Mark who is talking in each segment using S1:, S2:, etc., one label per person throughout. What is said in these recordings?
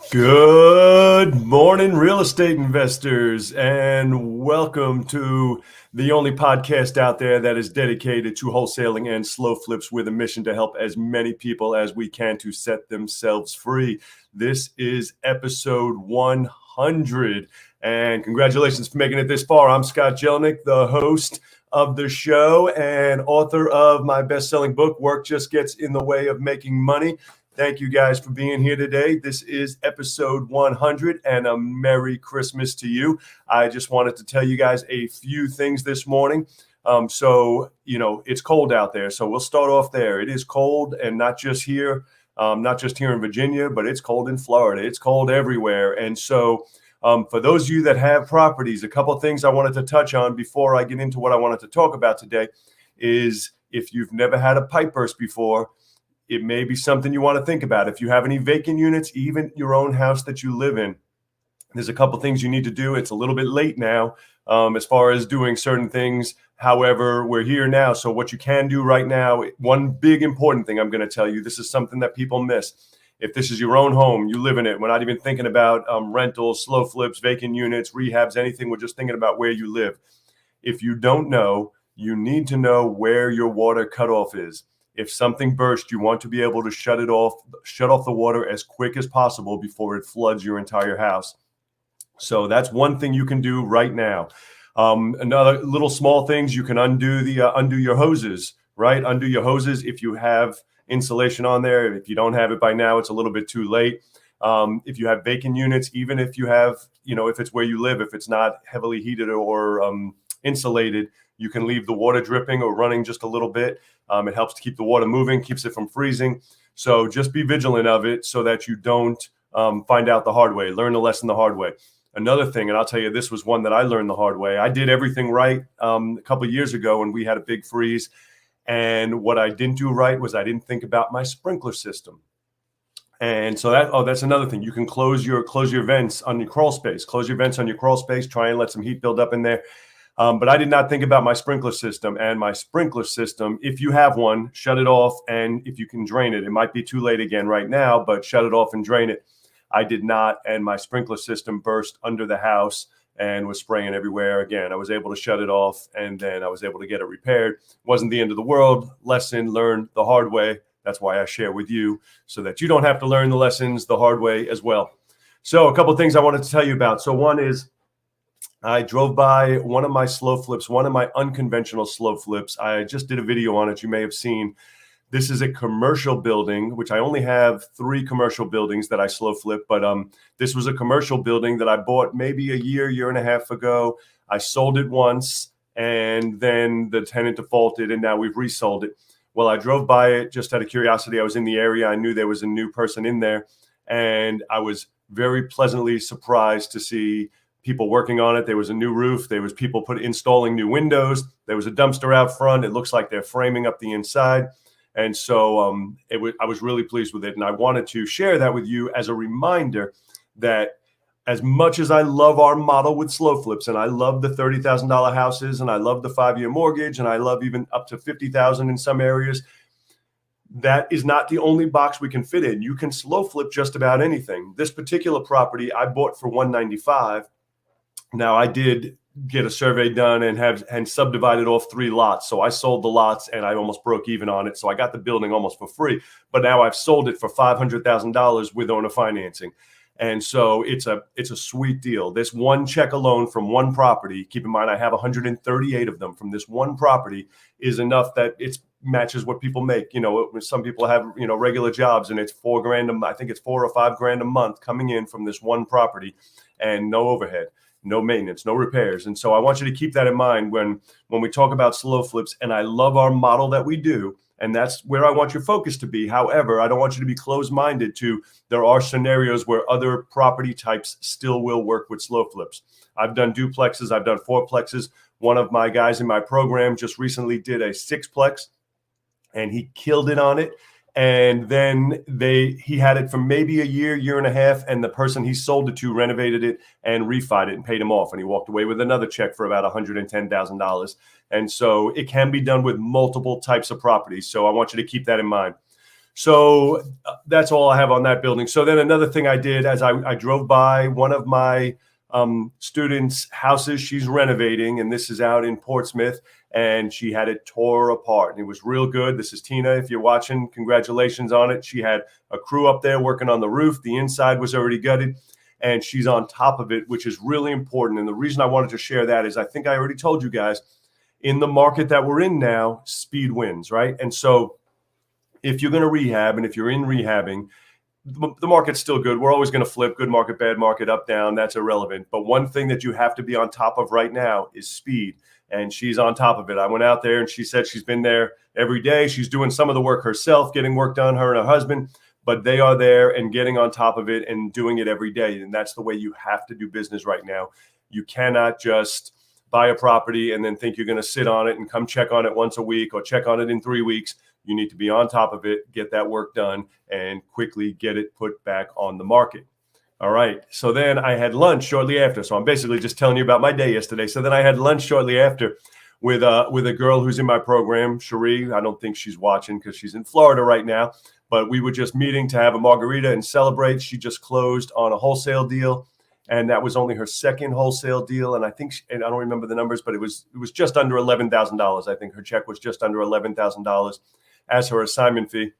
S1: Good morning, real estate investors, and welcome to the only podcast out there that is dedicated to wholesaling and slow flips with a mission to help as many people as we can to set themselves free. This is episode 100, and congratulations for making it this far. I'm Scott Jelinek, the host of the show and author of my best-selling book, Work Just Gets in the Way of Making Money. Thank you guys for being here today. This is episode 100 and a Merry Christmas to you. I just wanted to tell you guys a few things this morning. It's cold out there. So we'll start off there. It is cold, and not just here in Virginia, but it's cold in Florida. It's cold everywhere. And so for those of you that have properties, a couple of things I wanted to touch on before I get into what I wanted to talk about today is if you've never had a pipe burst before, it may be something you want to think about. If you have any vacant units, even your own house that you live in, there's a couple things you need to do. It's a little bit late now as far as doing certain things. However, we're here now. So what you can do right now, one big important thing I'm going to tell you, this is something that people miss. If this is your own home, you live in it. We're not even thinking about rentals, slow flips, vacant units, rehabs, anything. We're just thinking about where you live. If you don't know, you need to know where your water cutoff is. If something bursts, you want to be able to shut off the water as quick as possible before it floods your entire house. So that's one thing you can do right now. Another little small things, you can undo your hoses, right? Undo your hoses if you have insulation on there. If you don't have it by now, it's a little bit too late. If you have vacant units, even if you have, if it's where you live, if it's not heavily heated or insulated, you can leave the water dripping or running just a little bit. It helps to keep the water moving, keeps it from freezing. So just be vigilant of it so that you don't find out the hard way, learn the lesson the hard way. Another thing, and I'll tell you, this was one that I learned the hard way. I did everything right a couple of years ago when we had a big freeze. And what I didn't do right was I didn't think about my sprinkler system. And so that's another thing. You can close your vents on your crawl space. Close your vents on your crawl space. Try and let some heat build up in there. But I did not think about my sprinkler system. And my sprinkler system, if you have one, shut it off. And if you can drain it, it might be too late again right now, but shut it off and drain it. I did not. And my sprinkler system burst under the house and was spraying everywhere. Again, I was able to shut it off, and then I was able to get it repaired. Wasn't the end of the world. Lesson learned the hard way. That's why I share with you, so that you don't have to learn the lessons the hard way as well. So a couple of things I wanted to tell you about. So one is, I drove by one of my slow flips, one of my unconventional slow flips. I just did a video on it. You may have seen. This is a commercial building, which I only have 3 commercial buildings that I slow flip. But this was a commercial building that I bought maybe a year and a half ago. I sold it once, and then the tenant defaulted, and now we've resold it. Well, I drove by it just out of curiosity. I was in the area. I knew there was a new person in there, and I was very pleasantly surprised to see people working on it. There was a new roof. There was people installing new windows. There was a dumpster out front. It looks like they're framing up the inside. And so I was really pleased with it. And I wanted to share that with you as a reminder that as much as I love our model with slow flips, and I love the $30,000 houses, and I love the 5-year mortgage, and I love even up to $50,000 in some areas, that is not the only box we can fit in. You can slow flip just about anything. This particular property I bought for $195. Now, I did get a survey done and subdivided off 3 lots. So I sold the lots and I almost broke even on it. So I got the building almost for free. But now I've sold it for $500,000 with owner financing. And so it's a sweet deal. This one check alone from one property, keep in mind I have 138 of them from this one property, is enough that it matches what people make. Some people have regular jobs, and it's $4,000. I think it's $4 or $5,000 a month coming in from this one property, and no overhead, no maintenance, no repairs. And so I want you to keep that in mind when we talk about slow flips. And I love our model that we do. And that's where I want your focus to be. However, I don't want you to be closed-minded to, there are scenarios where other property types still will work with slow flips. I've done duplexes. I've done fourplexes. One of my guys in my program just recently did a 6-plex, and he killed it on it. And then he had it for maybe a year and a half, and the person he sold it to renovated it and refied it and paid him off. And he walked away with another check for about $110,000. And so it can be done with multiple types of properties. So I want you to keep that in mind. So that's all I have on that building. So then another thing I did as I drove by one of my students' houses she's renovating, and this is out in Portsmouth, and she had it tore apart, and it was real good. This is Tina. If you're watching, congratulations on it. She had a crew up there working on the roof. The inside was already gutted, and she's on top of it, which is really important. And the reason I wanted to share that is I think I already told you guys, in the market that we're in now, speed wins, right? And so if you're going to rehab, and if you're in rehabbing, the market's still good. We're always going to flip, good market, bad market, up, down. That's irrelevant. But one thing that you have to be on top of right now is speed. And she's on top of it. I went out there and she said she's been there every day. She's doing some of the work herself, getting work done, her and her husband. But they are there and getting on top of it and doing it every day. And that's the way you have to do business right now. You cannot just buy a property and then think you're going to sit on it and come check on it once a week or check on it in 3 weeks. You need to be on top of it, get that work done, and quickly get it put back on the market. All right. So then I had lunch shortly after. So I'm basically just telling you about my day yesterday. So then I had lunch shortly after with a girl who's in my program, Cherie. I don't think she's watching because she's in Florida right now. But we were just meeting to have a margarita and celebrate. She just closed on a wholesale deal, and that was only her second wholesale deal. And I think, and I don't remember the numbers, but it was just under $11,000. I think her check was just under $11,000 as her assignment fee.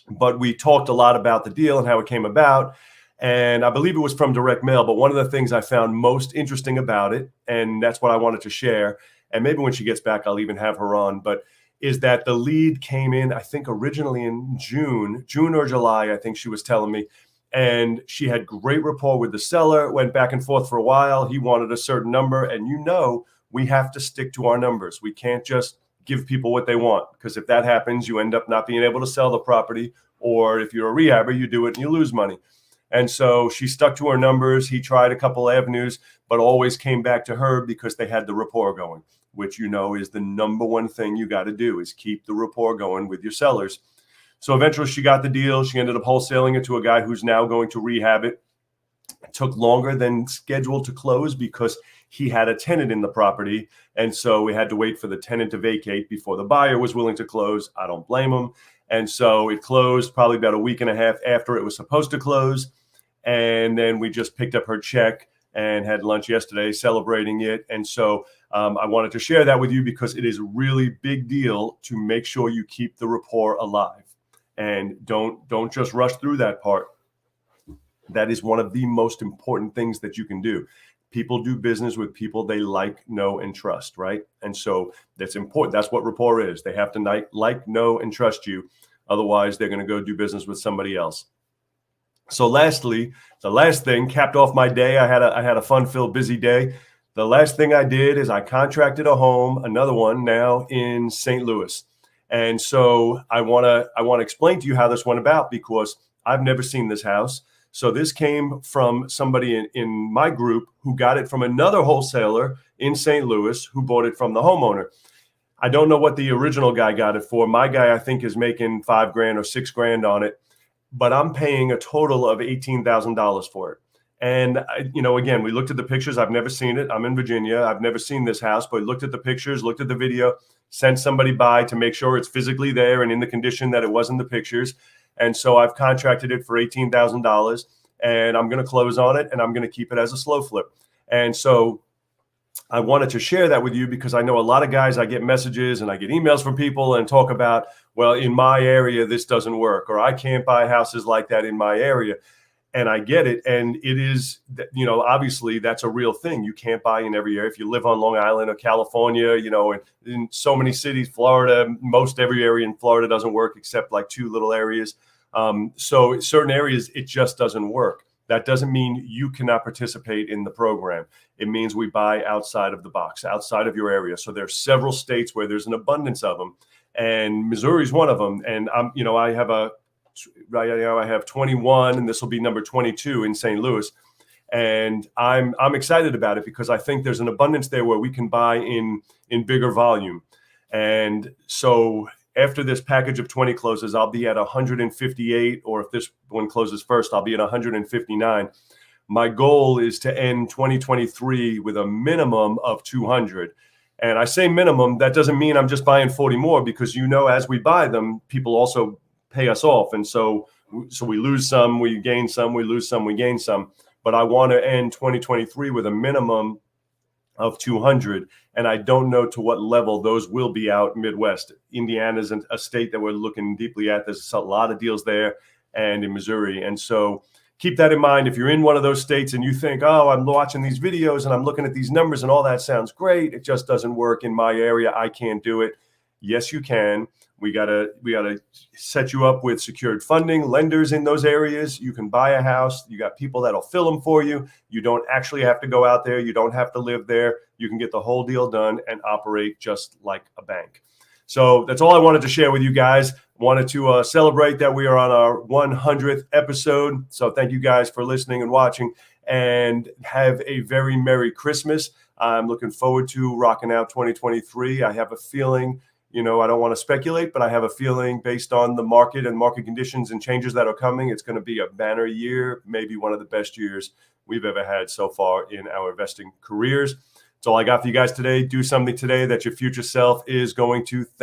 S1: But we talked a lot about the deal and how it came about. And I believe it was from direct mail. But one of the things I found most interesting about it, and that's what I wanted to share, and maybe when she gets back, I'll even have her on, but is that the lead came in, I think originally in June or July, I think she was telling me. And she had great rapport with the seller, went back and forth for a while. He wanted a certain number. And we have to stick to our numbers. We can't just give people what they want, because if that happens, you end up not being able to sell the property. Or if you're a rehabber, you do it and you lose money. And so she stuck to her numbers. He tried a couple avenues, but always came back to her because they had the rapport going, which is the number one thing you got to do, is keep the rapport going with your sellers. So eventually she got the deal. She ended up wholesaling it to a guy who's now going to rehab it. It took longer than scheduled to close because he had a tenant in the property. And so we had to wait for the tenant to vacate before the buyer was willing to close. I don't blame him. And so it closed probably about a week and a half after it was supposed to close. And then we just picked up her check and had lunch yesterday celebrating it. And so I wanted to share that with you because it is a really big deal to make sure you keep the rapport alive. And don't just rush through that part. That is one of the most important things that you can do. People do business with people they like, know, and trust, right? And so that's important. That's what rapport is. They have to like, know, and trust you. Otherwise, they're going to go do business with somebody else. So lastly, the last thing capped off my day. I had a fun-filled, busy day. The last thing I did is I contracted a home, another one now in St. Louis. And so I want to explain to you how this went about, because I've never seen this house. So this came from somebody in my group who got it from another wholesaler in St. Louis who bought it from the homeowner. I don't know what the original guy got it for. My guy, I think, is making $5,000 or $6,000 on it, but I'm paying a total of $18,000 for it. And, again, we looked at the pictures. I've never seen it. I'm in Virginia. I've never seen this house, but looked at the pictures, looked at the video, sent somebody by to make sure it's physically there and in the condition that it was in the pictures. And so I've contracted it for $18,000, and I'm going to close on it, and I'm going to keep it as a slow flip. And so I wanted to share that with you because I know a lot of guys, I get messages and I get emails from people and talk about, well, in my area, this doesn't work, or I can't buy houses like that in my area. And I get it. And it is, obviously that's a real thing. You can't buy in every area. If you live on Long Island or California, and in so many cities, Florida, most every area in Florida doesn't work except like 2 little areas. So certain areas, it just doesn't work. That doesn't mean you cannot participate in the program. It means we buy outside of the box, outside of your area. So there are several states where there's an abundance of them, and Missouri is one of them. And I have 21, and this will be number 22 in St. Louis. And I'm excited about it because I think there's an abundance there where we can buy in bigger volume. And so after this package of 20 closes, I'll be at 158, or if this one closes first, I'll be at 159. My goal is to end 2023 with a minimum of 200. And I say minimum, that doesn't mean I'm just buying 40 more, because as we buy them, people also pay us off. And so we lose some, we gain some, we lose some, we gain some. But I want to end 2023 with a minimum of 200. And I don't know to what level those will be out Midwest. Indiana is a state that we're looking deeply at. There's a lot of deals there, and in Missouri. And so keep that in mind. If you're in one of those states and you think, oh, I'm watching these videos and I'm looking at these numbers and all that sounds great, it just doesn't work in my area, I can't do it. Yes, you can. We gotta set you up with secured funding, lenders in those areas. You can buy a house. You got people that'll fill them for you. You don't actually have to go out there. You don't have to live there. You can get the whole deal done and operate just like a bank. So that's all I wanted to share with you guys. Wanted to celebrate that we are on our 100th episode. So thank you guys for listening and watching, and have a very Merry Christmas. I'm looking forward to rocking out 2023. I have a feeling, I don't want to speculate, but I have a feeling based on the market and market conditions and changes that are coming, it's going to be a banner year, maybe one of the best years we've ever had so far in our investing careers. That's all I got for you guys today. Do something today that your future self is going to thank.